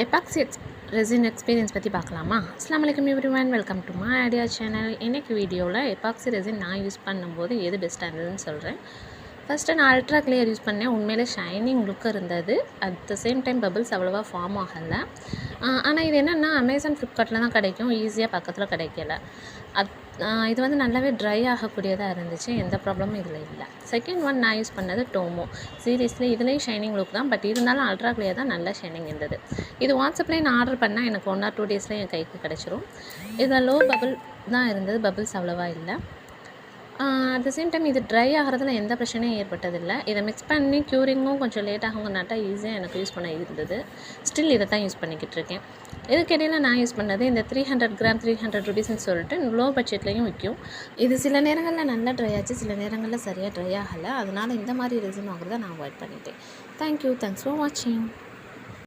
Epoxy resin experience பற்றி பார்க்கலாமா? அஸ்ஸலாமு அலைக்கும் everyone, welcome to my idea channel. இன்றைக்கி வீடியோவில் எபாக்சி ரெசின் நான் யூஸ் பண்ணும்போது எது பெஸ்ட்டாக இருந்ததுன்னு சொல்கிறேன். ஃபஸ்ட்டு நான் அல்ட்ரா கிளியர் யூஸ் பண்ணேன். உண்மையிலே ஷைனிங் லுக் இருந்தது. At the same time bubbles அவ்வளோவா ஃபார்ம் ஆகலை. ஆனால் இது என்னென்னா அமேசான் ஃப்ளிப்கார்ட்டில் தான் கிடைக்கும், ஈஸியாக பக்கத்தில் கிடைக்கல. இது வந்து நல்லாவே ட்ரை ஆகக்கூடியதாக இருந்துச்சு, எந்த ப்ராப்ளமும் இதில் இல்லை. செகண்ட் ஒன் நான் யூஸ் பண்ணது டோமோ சீரீஸில். இதுலேயும் ஷைனிங் லுக் தான், பட் இருந்தாலும் அல்ட்ரா கிளியர் தான் நல்லா ஷைனிங் இருந்தது. இது வாட்ஸ்அப்லேயே நான் ஆர்டர் பண்ணால் எனக்கு 1 or 2 daysலேயே என் கைக்கு கிடச்சிரும். இதில் லோ பபிள் தான் இருந்தது, பபிள்ஸ் அவ்வளோவா இல்லை. அட் த சேம் டைம் இது ட்ரை ஆகிறதுல எந்த பிரச்சனையும் ஏற்பட்டதில்லை. இதை மிக்ஸ் பண்ணி க்யூரிங்கும் கொஞ்சம் லேட் ஆகுங்கனாட்டா ஈஸியாக எனக்கு யூஸ் பண்ண இருந்தது. ஸ்டில் இதை தான் யூஸ் பண்ணிக்கிட்டு இருக்கேன். இதுக்கிடையில் நான் யூஸ் பண்ணது இந்த 300 கிராம் 300 rupeesன்னு சொல்லிட்டு லோ பட்ஜெட்லேயும் விற்கும். இது சில நேரங்களில் நல்லா ட்ரை ஆச்சு, சில நேரங்களில் சரியாக ட்ரை ஆகலை. அதனால் இந்த மாதிரி ரெசின் வாங்குறத நான் அவாய்ட் பண்ணிட்டேன். தேங்க்யூ, தேங்க்ஸ் ஃபார் வாட்சிங்.